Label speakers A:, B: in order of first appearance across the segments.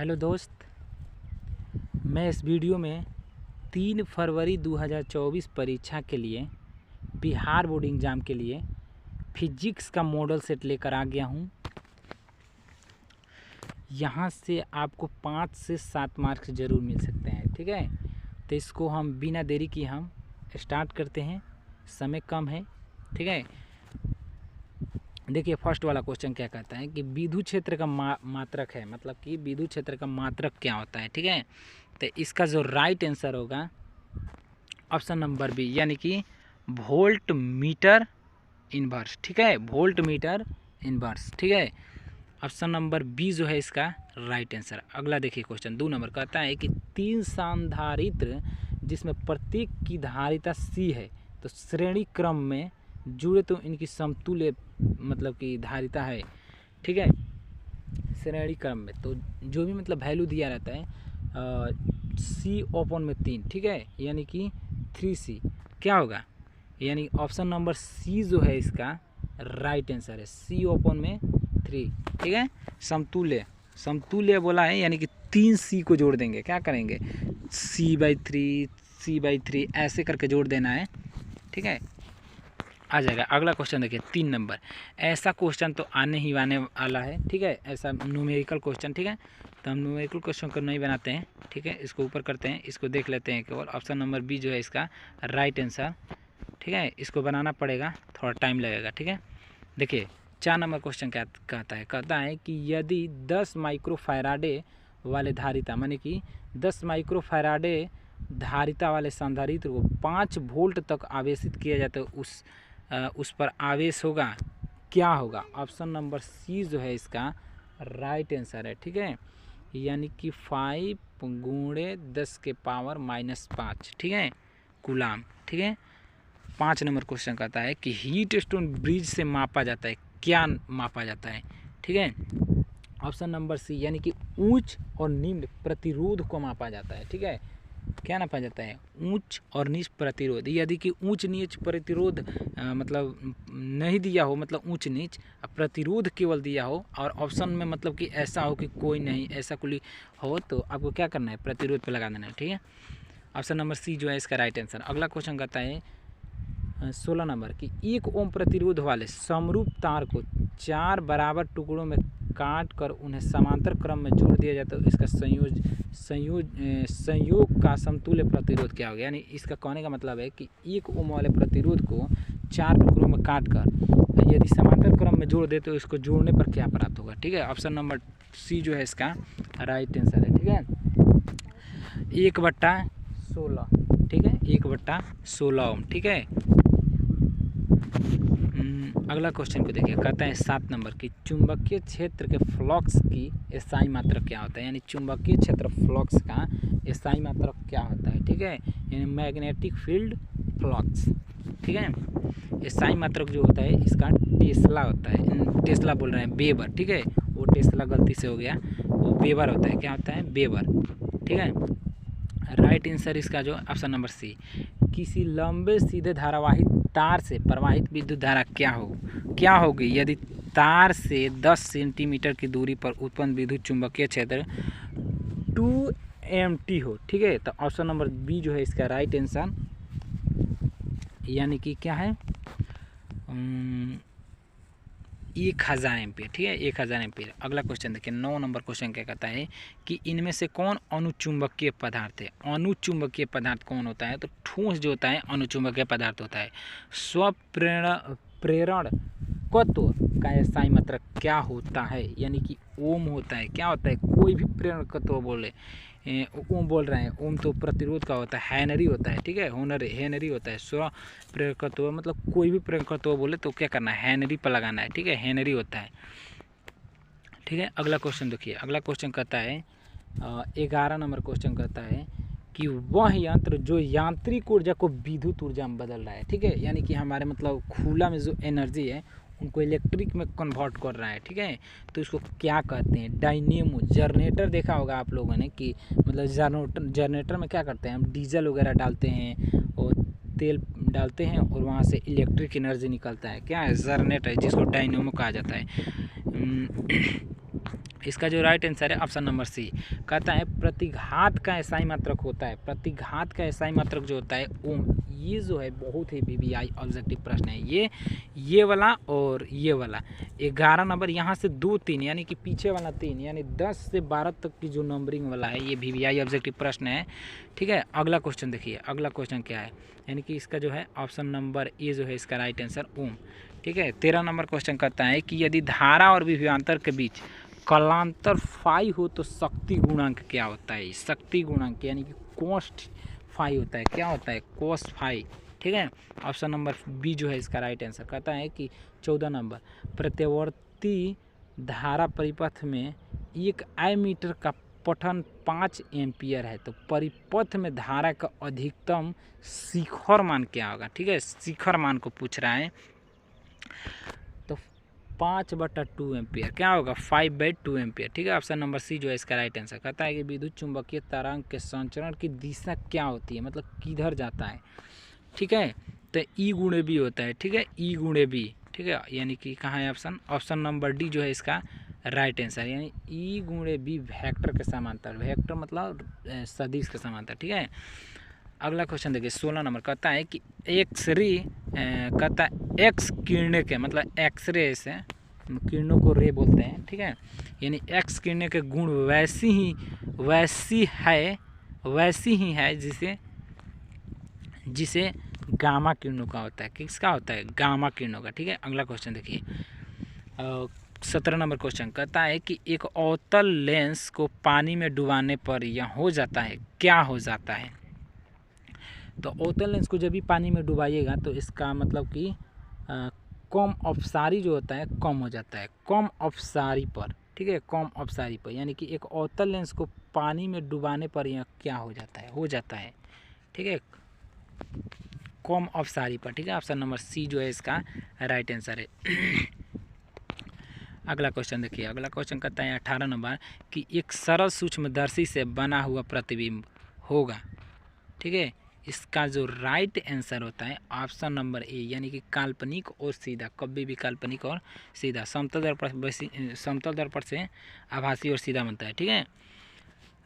A: Hello दोस्त, मैं इस वीडियो में 3 फरवरी 2024 परीक्षा के लिए बिहार बोर्ड एग्ज़ाम के लिए फिजिक्स का मॉडल सेट लेकर आ गया हूँ। यहाँ से आपको 5 से 7 मार्क्स ज़रूर मिल सकते हैं। ठीक है, तो इसको हम बिना देरी किए हम स्टार्ट करते हैं, समय कम है। ठीक है, देखिए फर्स्ट वाला क्वेश्चन क्या कहता है कि विद्युत क्षेत्र का मात्रक है, मतलब कि विद्युत क्षेत्र का मात्रक क्या होता है। ठीक है, तो इसका जो राइट आंसर होगा ऑप्शन नंबर बी, यानी कि वोल्ट मीटर इनवर्स। ठीक है, वोल्ट मीटर इनवर्स। ठीक है, ऑप्शन नंबर बी जो है इसका राइट आंसर। अगला देखिए क्वेश्चन 2 नंबर कहता है कि 3 संधारित्र जिसमें प्रत्येक की धारिता सी है, तो श्रेणी क्रम में जुड़े तो इनकी समतुल्य मतलब कि धारिता है। ठीक है, श्रेणी क्रम में तो जो भी मतलब वैल्यू दिया रहता है सी ओपन में 3। ठीक है, यानी कि 3C क्या होगा, यानी ऑप्शन नंबर सी जो है इसका राइट आंसर है, सी ओपन में 3। ठीक है, समतुल्य समतुल्य बोला है, यानी कि 3C को जोड़ देंगे, क्या करेंगे C/3 ऐसे करके जोड़ देना है। ठीक है, आ जाएगा। अगला क्वेश्चन देखिए 3 नंबर, ऐसा क्वेश्चन तो आने ही आने वाला है। ठीक है, ऐसा न्यूमेरिकल क्वेश्चन। ठीक है, तो हम न्यूमेरिकल क्वेश्चन को नहीं बनाते हैं। ठीक है, इसको ऊपर करते हैं, इसको देख लेते हैं केवल। ऑप्शन नंबर बी जो है इसका राइट आंसर। ठीक है, इसको बनाना पड़ेगा, थोड़ा टाइम लगेगा। ठीक है, देखिए 4 नंबर क्वेश्चन क्या कहता है कि यदि 10 माइक्रोफैराडे वाले धारिता, माने कि 10 माइक्रोफैराडे धारिता वाले संधारित्र को 5 वोल्ट तक आवेशित किया जाता है, उस पर आवेश होगा, क्या होगा। ऑप्शन नंबर सी जो है इसका राइट आंसर है। ठीक है, यानी कि 5 × 10⁻⁻5। ठीक है, कूलाम। ठीक है, 5 नंबर क्वेश्चन कहता है कि हीट स्टोन ब्रिज से मापा जाता है, क्या मापा जाता है। ठीक है, ऑप्शन नंबर सी, यानी कि उच्च और निम्न प्रतिरोध को मापा जाता है। ठीक है, क्या नापा जाता है, उच्च और नीच प्रतिरोध। यदि कि उच्च नीच प्रतिरोध मतलब नहीं दिया हो, मतलब उच्च नीच प्रतिरोध केवल दिया हो, और ऑप्शन में मतलब कि ऐसा हो कि कोई नहीं, ऐसा कोई हो, तो आपको क्या करना है, प्रतिरोध पे लगा देना है। ठीक है, ऑप्शन नंबर सी जो है इसका राइट आंसर। अगला क्वेश्चन कहता है 16 नंबर कि 1 ओम प्रतिरोध वाले समरूप तार को 4 बराबर टुकड़ों में काट कर उन्हें समांतर क्रम में जोड़ दिया जाता है, तो इसका संयोग का समतुल्य प्रतिरोध क्या होगा। यानी इसका कहने का मतलब है कि 1 ओम वाले प्रतिरोध को 4 टुकड़ों में काट कर यदि समांतर क्रम में जोड़ दे तो इसको जोड़ने पर क्या प्राप्त होगा। ठीक है, ऑप्शन नंबर सी जो है इसका राइट आंसर है। ठीक है, 1/16। ठीक है, 1/16 ओम। ठीक है, अगला क्वेश्चन को देखिए, कहता है 7 नंबर की चुंबकीय क्षेत्र के फ्लक्स की SI मात्रक क्या होता है, यानी चुंबकीय क्षेत्र फ्लक्स का SI मात्रक क्या होता है। ठीक है, यानी मैग्नेटिक फील्ड फ्लक्स। ठीक है, SI मात्रक जो होता है इसका टेस्ला होता है, टेस्ला बोल रहे हैं वेबर। ठीक है, वो टेस्ला गलती से हो गया, वो वेबर होता है, क्या होता है, वेबर। ठीक है, राइट आंसर इसका जो ऑप्शन नंबर सी, किसी लंबे सीधे धारावाही तार से प्रवाहित विद्युत धारा क्या होगी यदि तार से 10 सेंटीमीटर की दूरी पर उत्पन्न विद्युत चुंबकीय क्षेत्र 2 MT हो। ठीक है, तो ऑप्शन नंबर बी जो है इसका राइट आंसर, यानी कि क्या है 1000 एम्पीयर। ठीक है, 1000 एम्पीयर। अगला क्वेश्चन देखिए 9 नंबर क्वेश्चन क्या कहता है कि इनमें से कौन अनुचुंबकीय पदार्थ है। अनुचुंबकीय पदार्थ कौन होता है, तो ठोस जो होता है अनुचुंबकीय पदार्थ होता है। स्वप्रेरण तत्व का SI मात्रक क्या होता है, यानी कि ओम होता है। क्या होता है, कोई भी प्रेरण तत्व बोले, ओम बोल रहे हैं, ओम तो प्रतिरोध का होता है, हेनरी होता है। ठीक है, हेनरी होता है। स्व प्रेरकत्व मतलब कोई भी प्रेरकत्व बोले तो क्या करना है, हेनरी पर लगाना है। ठीक है, हेनरी होता है। ठीक है, अगला क्वेश्चन देखिए, अगला क्वेश्चन कहता है 11 नंबर क्वेश्चन कहता है कि वह यंत्र जो यांत्रिक ऊर्जा को विद्युत ऊर्जा में बदल रहा है। ठीक है, यानी कि हमारे मतलब खुला में जो एनर्जी है उनको इलेक्ट्रिक में कन्वर्ट कर रहा है। ठीक है, तो इसको क्या कहते हैं, डायनेमो। जनरेटर देखा होगा आप लोगों ने कि मतलब जनरेटर में क्या करते हैं, हम डीजल वगैरह डालते हैं और तेल डालते हैं और वहाँ से इलेक्ट्रिक एनर्जी निकलता है, क्या है, जनरेटर, जिसको डायनेमो कहा जाता है। इसका जो राइट आंसर है ऑप्शन नंबर सी, कहता है प्रतिघात का एसआई मात्रक होता है। प्रतिघात का एसआई मात्रक जो होता है ओम। ये जो है बहुत ही वीवीआई ऑब्जेक्टिव प्रश्न है ये वाला और ये वाला। 11 नंबर यहाँ से 2 3 यानी कि पीछे वाला 3 यानी 10 से 12 तक की जो नंबरिंग वाला है ये वीवीआई ऑब्जेक्टिव प्रश्न है। ठीक है, अगला क्वेश्चन देखिए, अगला क्वेश्चन क्या है, यानी कि इसका जो है ऑप्शन नंबर ए जो है इसका राइट आंसर ओम। ठीक है, 13 नंबर क्वेश्चन कहता है कि यदि धारा और विभवांतर के बीच कलांतर फाई हो तो शक्ति गुणांक क्या होता है। शक्ति गुणांक यानी कि कोस्ट फाई होता है, क्या होता है, कोस फाई। ठीक है, ऑप्शन नंबर बी जो है इसका राइट आंसर। कहता है कि 14 नंबर प्रत्यवर्ती धारा परिपथ में 1 एमीटर का पठन 5 एम्पियर है तो परिपथ में धारा का अधिकतम शिखर मान क्या होगा। ठीक है, शिखर मान को पूछ रहा है, तो 5/2 एम्पियर क्या होगा, 5/2 एम्पियर। ठीक है, ऑप्शन नंबर सी जो है इसका राइट आंसर। कहता है कि विद्युत चुंबकीय तरंग के संचरण की दिशा क्या होती है, मतलब किधर जाता है। ठीक है, तो ई गुणे बी होता है। ठीक है, ई गुणे बी। ठीक है, यानी कि कहाँ है ऑप्शन, ऑप्शन नंबर डी जो है इसका राइट आंसर, यानी ई गुणे बी वेक्टर के समांतर। वेक्टर मतलब सदिश के समांतर। ठीक है, अगला क्वेश्चन देखिए 16 नंबर। कहता है कि एक्सरे कहता है एक्स किरणें के मतलब एक्सरे से किरणों को रे बोलते हैं। ठीक है, यानी एक्स किरणें के गुण वैसी ही है जिसे गामा किरणों का होता है। किसका होता है, गामा किरणों का। ठीक है, अगला क्वेश्चन देखिए 17 नंबर क्वेश्चन। कहता है कि एक अवतल लेंस को पानी में डुबाने पर यह हो जाता है, क्या हो जाता है। तो अवतल लेंस को जब भी पानी में डुबाइएगा तो इसका मतलब कि कम अपसारी जो होता है कम हो जाता है, कम अपसारी पर। ठीक है, कम अपसारी पर, यानी कि एक अवतल लेंस को पानी में डुबाने पर यह क्या हो जाता है। ठीक है, कम अपसारी पर। ठीक है, ऑप्शन नंबर सी जो है इसका राइट आंसर है। अगला क्वेश्चन देखिए, अगला क्वेश्चन कहता है 18 नंबर कि एक सरल सूक्ष्मदर्शी से बना हुआ प्रतिबिंब होगा। ठीक है, इसका जो राइट आंसर होता है ऑप्शन नंबर ए, यानी कि काल्पनिक और सीधा। कभी भी काल्पनिक और सीधा, समतल दर्पण से आभासी और सीधा बनता है। ठीक है,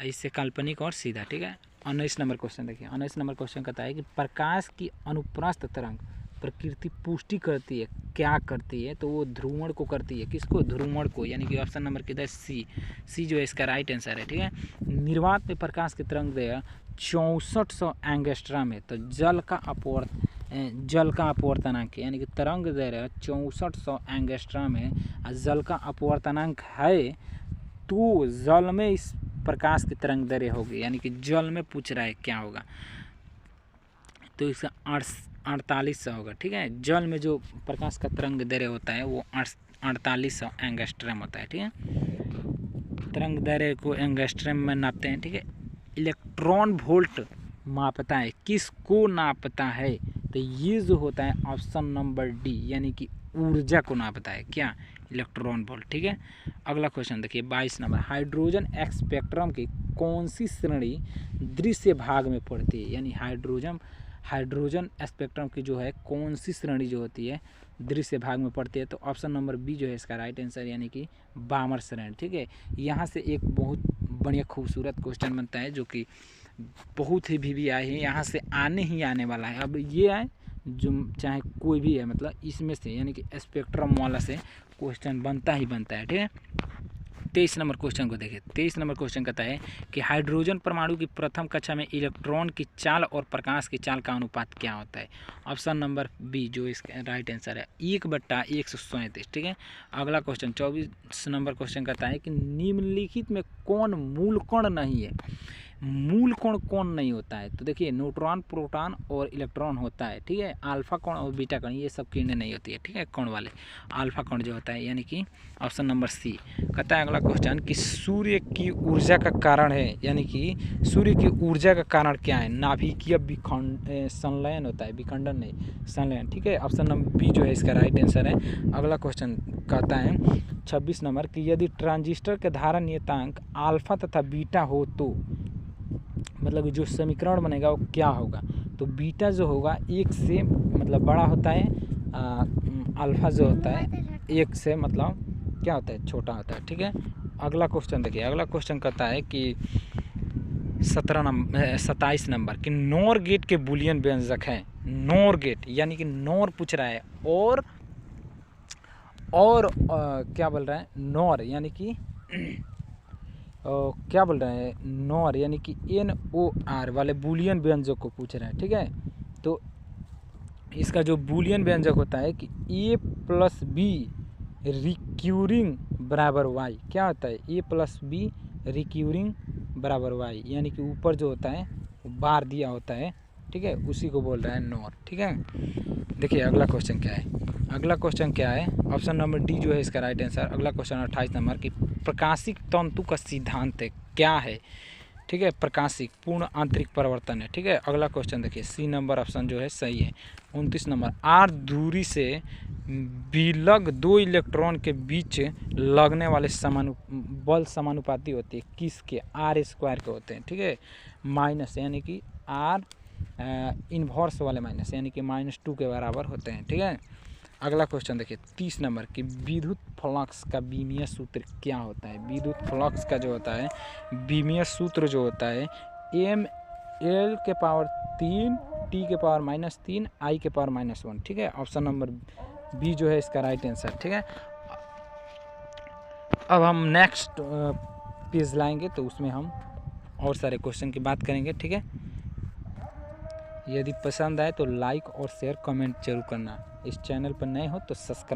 A: इससे काल्पनिक और सीधा। ठीक है, 19 नंबर क्वेश्चन देखिए, 19 नंबर क्वेश्चन कहता है कि प्रकाश की अनुप्रस्थ तरंग प्रकृति पुष्टि करती है, क्या करती है, तो वो ध्रुवण को करती है। किसको, ध्रुवण को, यानी कि ऑप्शन नंबर किधर सी जो है इसका राइट आंसर है। ठीक है, निर्वात में प्रकाश की तरंग दैर्घ्य 6400 एंगस्ट्रॉम है तो जल का अपवर्तनांक यानी कि तरंग दैर्घ्य 6400 एंगस्ट्रॉम है और जल का अपवर्तनांक है, तो जल में इस प्रकाश की तरंग दैर्घ्य होगी, यानी कि जल में पूछ रहा है क्या होगा, तो इसका 4800 होगा। ठीक है, जल में जो प्रकाश का तरंग दैर्घ्य होता है वो 4800 एंगस्ट्रॉम होता है। ठीक है, तरंग दैर्घ्य को एंगस्ट्रॉम में नापते हैं। ठीक है, इलेक्ट्रॉन वोल्ट मापता है, किसको नापता है, तो ये जो होता है ऑप्शन नंबर डी, यानी कि ऊर्जा को नापता है, क्या, इलेक्ट्रॉन वोल्ट। ठीक है, अगला क्वेश्चन देखिए 22 नंबर। हाइड्रोजन स्पेक्ट्रम की कौन सी श्रेणी दृश्य भाग में पड़ती है, यानी हाइड्रोजन स्पेक्ट्रम की जो है कौन सी श्रेणी जो होती है दृश्य भाग में पड़ती है, तो ऑप्शन नंबर बी जो है इसका राइट आंसर, यानी कि बामर श्रेणी। ठीक है, यहाँ से एक बहुत बढ़िया खूबसूरत क्वेश्चन बनता है जो कि बहुत ही वीवीआई है, यहाँ से आने वाला है। अब ये है जो चाहे कोई भी है, मतलब इसमें से यानी कि स्पेक्ट्रम वाला से क्वेश्चन बनता ही बनता है। ठीक है, 23 नंबर क्वेश्चन को देखिए। 23 नंबर क्वेश्चन कहता है कि हाइड्रोजन परमाणु की प्रथम कक्षा में इलेक्ट्रॉन की चाल और प्रकाश की चाल का अनुपात क्या होता है। ऑप्शन नंबर बी जो इसका राइट आंसर है 1/137। ठीक है, अगला क्वेश्चन 24 नंबर क्वेश्चन कहता है कि निम्नलिखित में कौन मूल कण नहीं है। मूल कण कौन नहीं होता है, तो देखिए न्यूट्रॉन, प्रोटॉन और इलेक्ट्रॉन होता है। ठीक है, अल्फा कण और बीटा कण ये सब किरणें नहीं होती है। ठीक है, कण वाले अल्फा कण जो होता है, यानी कि ऑप्शन नंबर सी। कहता है अगला क्वेश्चन कि सूर्य की ऊर्जा का कारण है, यानी कि सूर्य की ऊर्जा का कारण क्या है, नाभिकीय संलयन होता है, विखंडन नहीं, संलयन। ठीक है, ऑप्शन नंबर बी जो है इसका राइट आंसर है। अगला क्वेश्चन कहता है 26 नंबर कि यदि ट्रांजिस्टर के धारा नियतांक अल्फा तथा बीटा हो तो मतलब जो समीकरण बनेगा वो क्या होगा, तो बीटा जो होगा 1 से मतलब बड़ा होता है, अल्फा जो होता है 1 से मतलब क्या होता है, छोटा होता है। ठीक है, अगला क्वेश्चन देखिए, अगला क्वेश्चन कहता है कि 27 नंबर कि नॉर गेट के बुलियन व्यंजक हैं। नॉर गेट यानी कि नॉर पूछ रहा है, और क्या बोल रहा है, नॉर यानी कि क्या बोल रहे हैं, नॉर यानी कि NOR वाले बुलियन व्यंजक को पूछ रहे हैं। ठीक है, तो इसका जो बुलियन व्यंजक होता है कि A+B रिक्यूरिंग बराबर y, क्या होता है A+B रिक्यूरिंग बराबर y, यानी कि ऊपर जो होता है वो बार दिया होता है। ठीक है, उसी को बोल रहा है नॉर। ठीक है, देखिए अगला क्वेश्चन क्या है, अगला क्वेश्चन क्या है, ऑप्शन नंबर डी जो है इसका राइट आंसर। अगला क्वेश्चन 28 नंबर की प्रकाशिक तंतु का सिद्धांत क्या है। ठीक है, प्रकाशिक पूर्ण आंतरिक परिवर्तन है। ठीक है, अगला क्वेश्चन देखिए, सी नंबर ऑप्शन जो है सही है। 29 नंबर, r दूरी से विलग 2 इलेक्ट्रॉन के बीच लगने वाले बल समानुपाती होते हैं किसके, r² के होते हैं। ठीक है, माइनस यानी कि r इन्वर्स वाले माइनस यानी कि -2 के बराबर होते हैं। ठीक है, अगला क्वेश्चन देखिए 30 नंबर की विद्युत फ्लक्स का बीमीय सूत्र क्या होता है। विद्युत फ्लक्स का जो होता है बीमीय सूत्र जो होता है ml के पावर 3 t के पावर -3 i के पावर -1। ठीक है, ऑप्शन नंबर बी जो है इसका राइट आंसर। ठीक है, अब हम नेक्स्ट पेज लाएंगे तो उसमें हम और सारे क्वेश्चन की बात करेंगे। ठीक है, यदि पसंद आए तो लाइक और शेयर कमेंट जरूर करना। इस चैनल पर नए हो तो सब्सक्राइब